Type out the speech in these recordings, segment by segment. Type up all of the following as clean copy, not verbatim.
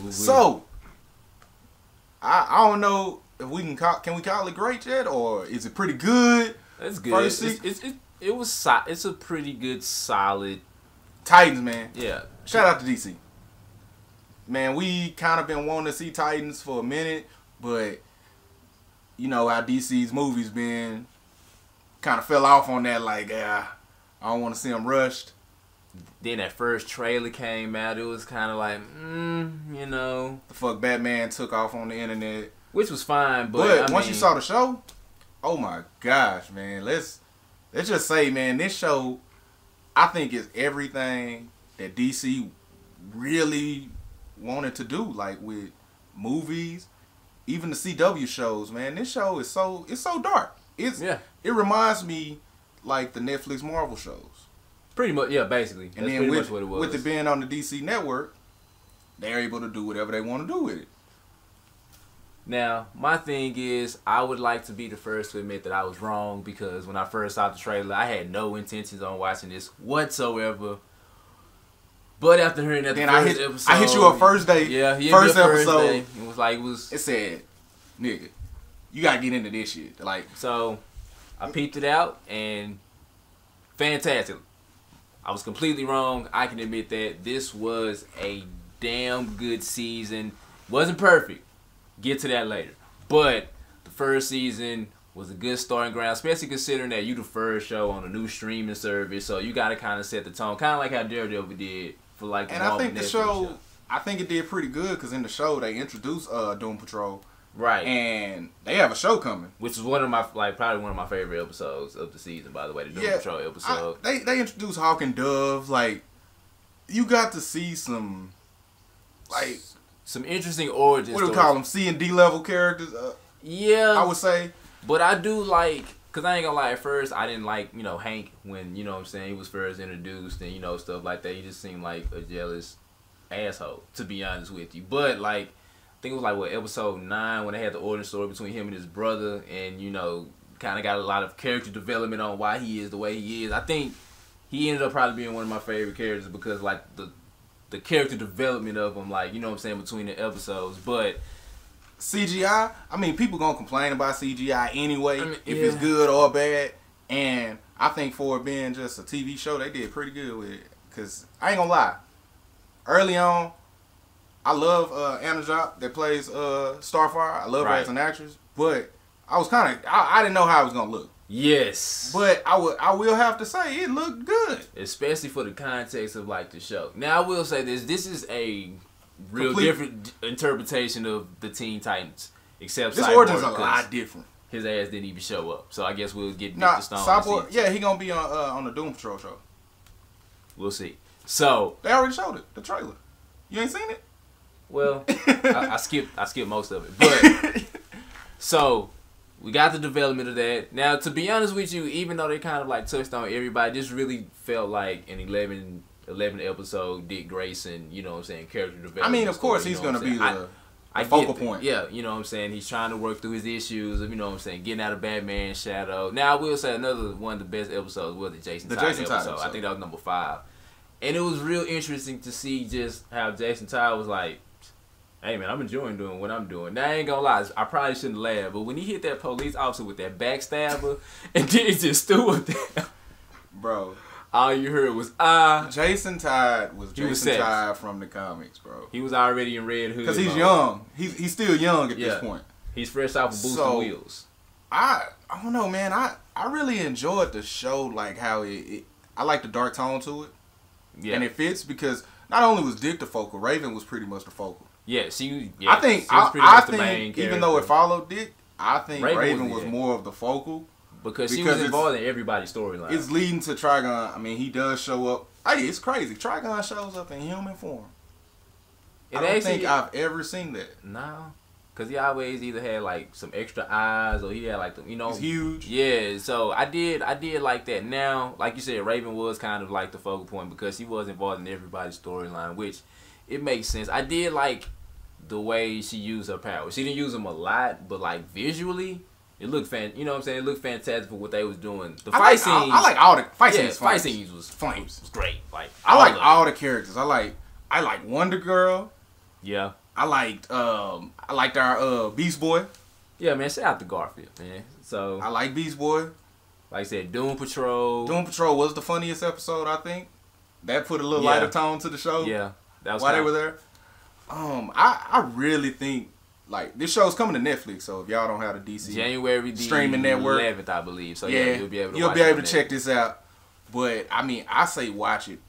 So, I don't know if we can we call it great yet, or is it pretty good? It's good. It's a pretty good, solid Titans, man. Yeah. Shout out to DC. Man, we kind of been wanting to see Titans for a minute, but you know how DC's movies been, kind of fell off on that. Like, I don't want to see them rushed. Then that first trailer came out, it was kind of like, you know. The fuck Batman took off on the internet. Which was fine, but once you saw the show, oh my gosh, man. Let's just say, man, this show, I think, is everything that DC really wanted to do. Like with movies, even the CW shows, man. This show is so dark. It reminds me like the Netflix Marvel shows. Pretty much, yeah, basically. And then much what it was. With it being on the DC network, they're able to do whatever they want to do with it. Now, my thing is, I would like to be the first to admit that I was wrong, because when I first saw the trailer, I had no intentions on watching this whatsoever. But after hearing that first episode, I hit you up first day. Yeah, first episode. Day. It said, nigga, you gotta get into this shit. Like, so I peeped it out, and fantastic. I was completely wrong. I can admit that. This was a damn good season. Wasn't perfect. Get to that later. But the first season was a good starting ground, especially considering that you the first show on a new streaming service. So you got to kind of set the tone. Kind of like how Daredevil did for like the I think the show, I think it did pretty good, because in the show they introduced Doom Patrol. Right. And they have a show coming, which is one of my probably one of my favorite episodes of the season, by the way, the Doom Patrol episode. They introduced Hawk and Dove. Like, you got to see some interesting origins. What do we call them? C and D level characters. Yeah, I would say. But I do like, cause I ain't gonna lie, at first I didn't like, you know, Hank when, you know what I'm saying, he was first introduced and, you know, stuff like that. He just seemed like a jealous asshole, to be honest with you. But like, I think it was like, what, episode 9 when they had the origin story between him and his brother, and, you know, kind of got a lot of character development on why he is the way he is. I think he ended up probably being one of my favorite characters, because like the character development of him, like, you know what I'm saying, between the episodes. But CGI, I mean, people gonna complain about CGI anyway, if it's good or bad. And I think for it being just a TV show, they did pretty good with it. Because I ain't gonna lie, early on, I love Anna Jop that plays Starfire. I love her as an actress, but I was kind of I didn't know how it was gonna look. Yes, but I will have to say it looked good, especially for the context of like the show. Now I will say this is a real different interpretation of the Teen Titans, except this origin's a lot different. His ass didn't even show up, so I guess we'll get the Stone. Cyborg, yeah, he gonna be on the Doom Patrol show. We'll see. So they already showed it, the trailer. You ain't seen it? Well, I skipped most of it, but so we got the development of that. Now, to be honest with you, even though they kind of like touched on everybody, this really felt like an 11 episode Dick Grayson, you know what I'm saying, character development. I mean, of course, he's gonna be the focal point. Yeah, you know what I'm saying. He's trying to work through his issues of, you know what I'm saying, getting out of Batman's shadow. Now, I will say another one of the best episodes was the Jason Todd episode. I think that was number 5. And it was real interesting to see just how Jason Todd was like, hey man, I'm enjoying doing what I'm doing. Now I ain't gonna lie, I probably shouldn't laugh, but when he hit that police officer with that backstabber and then he just threw him down, bro, all you heard was Jason Todd was Jason Todd from the comics, bro. He was already in Red Hood. Because he's young. He's still young at this point. He's fresh off of Boosting Wheels. I don't know, man. I really enjoyed the show, like how I like the dark tone to it. Yeah. And it fits because not only was Dick the focal, Raven was pretty much the focal. Yeah, I think the main character. Even though it followed Dick, I think Raven was more of the focal. Because she was involved in everybody's storyline. It's leading to Trigon. I mean, he does show up. Hey, it's crazy. Trigon shows up in human form. I don't think I've ever seen that. No. Because he always either had like some extra eyes or he had like, you know. He's huge. Yeah, so I did like that. Now, like you said, Raven was kind of like the focal point because he was involved in everybody's storyline, which it makes sense. I did like the way she used her powers. She didn't use them a lot, but like visually, It looked you know what I'm saying? It looked fantastic for what they was doing. The fight scenes. I like all the fight scenes. Fight scenes was flames. Was great. Like I like all the characters. I like Wonder Girl. Yeah. I liked our Beast Boy. Yeah, man. Shout out to Garfield, man. So I like Beast Boy. Like I said, Doom Patrol. Doom Patrol was the funniest episode, I think. That put a little lighter tone to the show. Yeah. That was while they were there. I really think like this show's coming to Netflix, so if y'all don't have the DC January the streaming network 11th, I believe. So yeah, you'll be able to check this out. But I mean, I say watch it,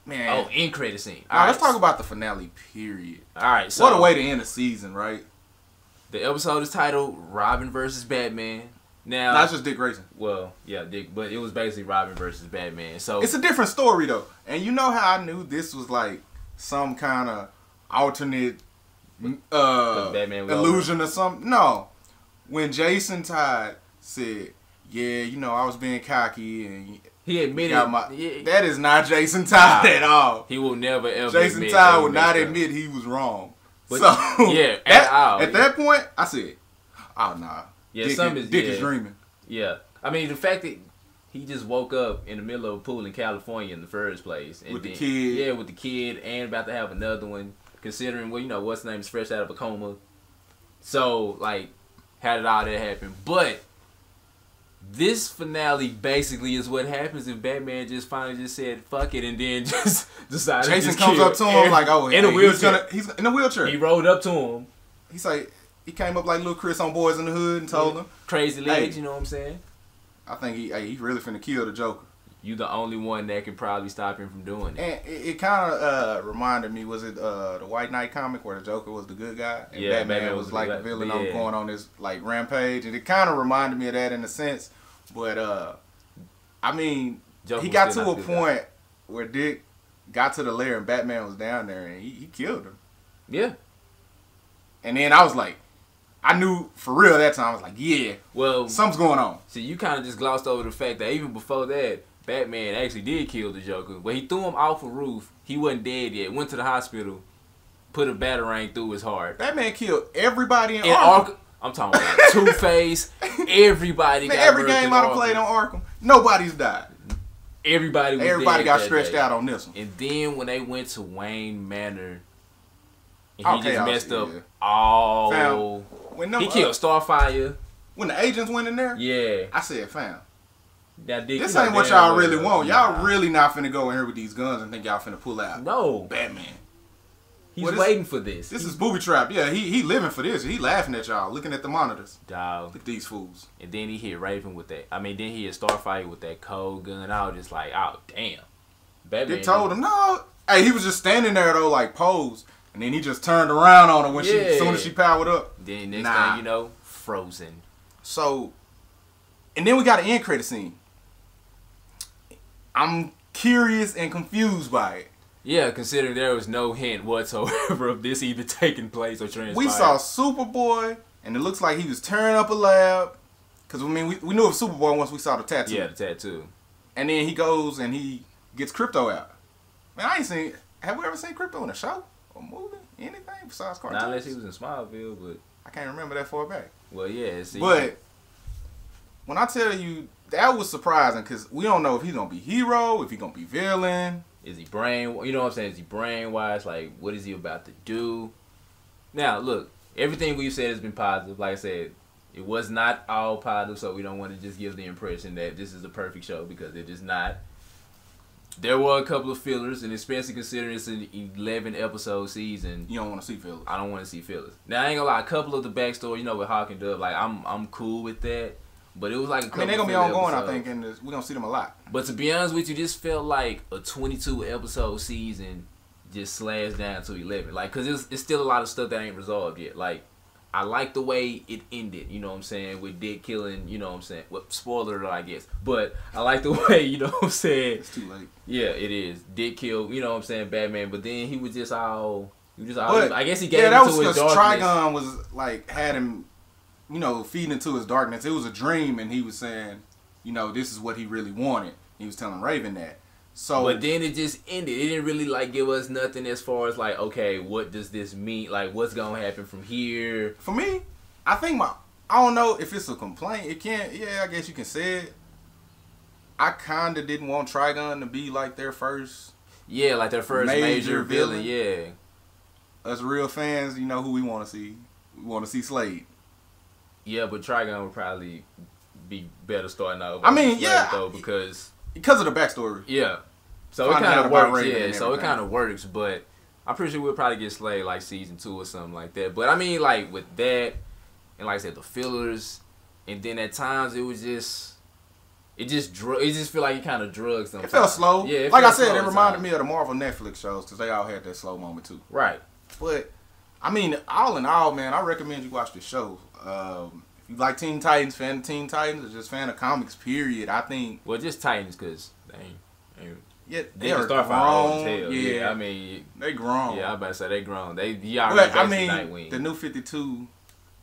man. Oh, end credit scene. All right, let's talk about the finale. Period. All right, so what a way to end the season, right? The episode is titled Robin versus Batman. Now that's just Dick Grayson. Well, yeah, Dick, but it was basically Robin versus Batman. So it's a different story though, and you know how I knew this was like some kind of alternate illusion or something. No, when Jason Todd said, "Yeah, you know, I was being cocky," and he admitted that is not Jason Todd at all. He will never ever. Jason Todd would not admit he was wrong. But so yeah, at that point, I said, "Oh nah, yeah, Dick is dreaming." Yeah, I mean the fact that he just woke up in the middle of a pool in California in the first place, and with then, the kid, yeah, with the kid, and about to have another one. Considering, well, you know, what's the name is fresh out of a coma. So, like, how did all that happen? But this finale basically is what happens if Batman just finally just said, fuck it, and then just decided Jason to comes up to him like, oh, in a wheelchair. He's in a wheelchair. He rolled up to him. He's like, he came up like Lil Chris on Boys in the Hood and told him. Crazy legs, you know what I'm saying? I think he really finna kill the Joker. You the only one that can probably stop him from doing it. And it kind of reminded me, was it the White Knight comic where the Joker was the good guy and Batman was like the villain going on this like rampage, and it kind of reminded me of that in a sense. But I mean, Joker he got to a point where Dick got to the lair and Batman was down there and he killed him. Yeah. And then I was like, I knew for real that time. I was like, yeah, well, something's going on. See, you kind of just glossed over the fact that even before that, Batman actually did kill the Joker. When he threw him off a roof, he wasn't dead yet. Went to the hospital, put a batarang through his heart. Batman killed everybody in Arkham. I'm talking about Two-Face. Everybody got every game I've played on Arkham, nobody's died. Everybody got stretched out on this one. And then when they went to Wayne Manor, and he just messed up all. He killed Starfire. When the agents went in there, yeah, I said, fam. This ain't what y'all really want. Y'all really not finna go in here with these guns and think y'all finna pull out. No. Batman. He's waiting for this. This is booby trap. Yeah, he living for this. He laughing at y'all, looking at the monitors. Dog. Look at these fools. And then he hit Raven with that. I mean, then he hit Starfire with that cold gun. I was just like, oh, damn. Batman. They told him, no. Hey, he was just standing there, though, like, posed. And then he just turned around on her when as soon as she powered up. Then next thing you know, frozen. So, and then we got an end credit scene. I'm curious and confused by it. Yeah, considering there was no hint whatsoever of this either taking place or transpiring. We saw Superboy, and it looks like he was tearing up a lab. Because, I mean, we knew of Superboy once we saw the tattoo. Yeah, the tattoo. And then he goes and he gets Crypto out. Man, I ain't seen... Have we ever seen Crypto in a show? Or movie? Anything besides cartoons? Not unless he was in Smallville, but... I can't remember that far back. Well, yeah. See, but when I tell you... That was surprising because we don't know if he's going to be hero, if he's going to be villain. Is he brain... You know what I'm saying? Is he brainwise? Like, what is he about to do? Now, look. Everything we've said has been positive. Like I said, it was not all positive, so we don't want to just give the impression that this is a perfect show because it is not. There were a couple of fillers, and especially considering it's an 11-episode season. You don't want to see fillers. I don't want to see fillers. Now, I ain't gonna lie. A couple of the backstory, you know, with Hawk and Dove, like, I'm cool with that. But it was like a couple. I mean, they're gonna be ongoing. I think, and we're gonna see them a lot. But to be honest with you, this felt like a 22-episode season just slashed down to 11. Like, cause it's still a lot of stuff that ain't resolved yet. Like, I like the way it ended. You know what I'm saying? With Dick killing. You know what I'm saying? Well, spoiler alert, I guess. But I like the way. You know what I'm saying? It's too late. Yeah, it is. Dick killed. You know what I'm saying? Batman. But then he was just all. I guess he gave him to his darkness. Trigon was like had him. You know, feeding into his darkness. It was a dream, and he was saying, you know, this is what he really wanted. He was telling Raven that. So, but then it just ended. It didn't really like give us nothing as far as like, okay, what does this mean? Like, what's gonna happen from here? For me, I think I don't know if it's a complaint. It can't. Yeah, I guess you can say it. I kind of didn't want Trigon to be like their first. Yeah, like their first major villain. Yeah. Us real fans, you know who we want to see. We want to see Slade. Yeah, but Trigon would probably be better starting out. I mean, yeah, though, because of the backstory. Yeah, so it kind of works. Yeah, so it kind of works. But I'm pretty sure we'll probably get Slade like season 2 or something like that. But I mean, like with that, and like I said, the fillers, and then at times it just feel like it kind of drugs them. It felt slow. Yeah, like I said, it reminded me of the Marvel Netflix shows because they all had that slow moment too. Right. But I mean, all in all, man, I recommend you watch this show. If you like Teen Titans, fan of Teen Titans, or just fan of comics, period, I think. Well, just Titans, because they ain't yeah, they are grown. Yeah, I mean, they grown. Yeah, I about to say they grown. I mean, Nightwing. The new 52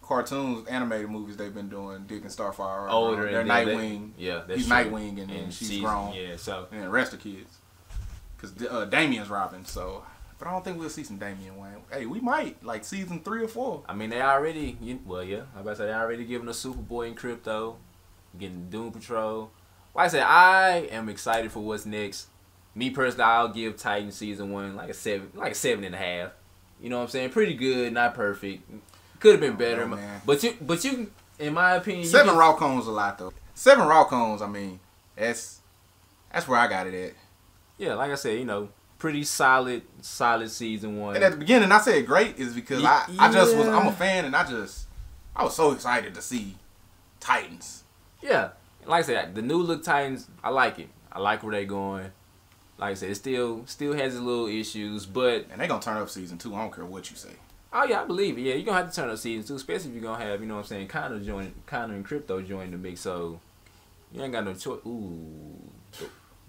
cartoons, animated movies they've been doing, Dick and Starfire, older. They're Nightwing. He's true. Nightwing, and she's grown. Yeah, so and the rest of the kids, because Damian's Robin. So. But I don't think we'll see some Damian Wayne. Hey, we might, like season 3 or 4. I mean, they already, I about to say they already giving us Superboy and Crypto, getting Doom Patrol. Like I said, I am excited for what's next. Me personally, I'll give Titan season 1 like a 7.5. You know what I'm saying? Pretty good, not perfect. Could have been better, man. But you, in my opinion, 7 raw cones a lot though. 7 raw cones. I mean, that's where I got it at. Yeah, like I said, pretty solid season 1. And at the beginning, I said great is because I'm a fan, and I was so excited to see Titans. Yeah, like I said, the new look Titans, I like it. I like where they going. Like I said, it still has its little issues, but and they gonna turn up season 2. I don't care what you say. Oh yeah, I believe it. Yeah, you're gonna have to turn up season 2, especially if you're gonna have, what I'm saying, Connor and Crypto join the mix. So you ain't got no choice. Ooh.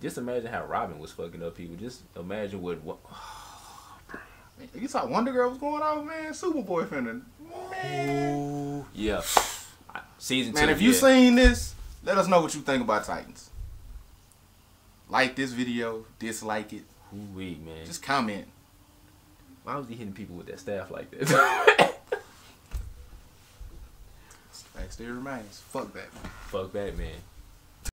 Just imagine how Robin was fucking up people. Just imagine what. You saw Wonder Girl was going on, man. Superboy finna. Man. Ooh, yeah. Season 2. Man, if you seen this, let us know what you think about Titans. Like this video, dislike it. Ooh, man. Just comment. Why was he hitting people with that staff like that? Fact still remains. Fuck Batman. Fuck Batman.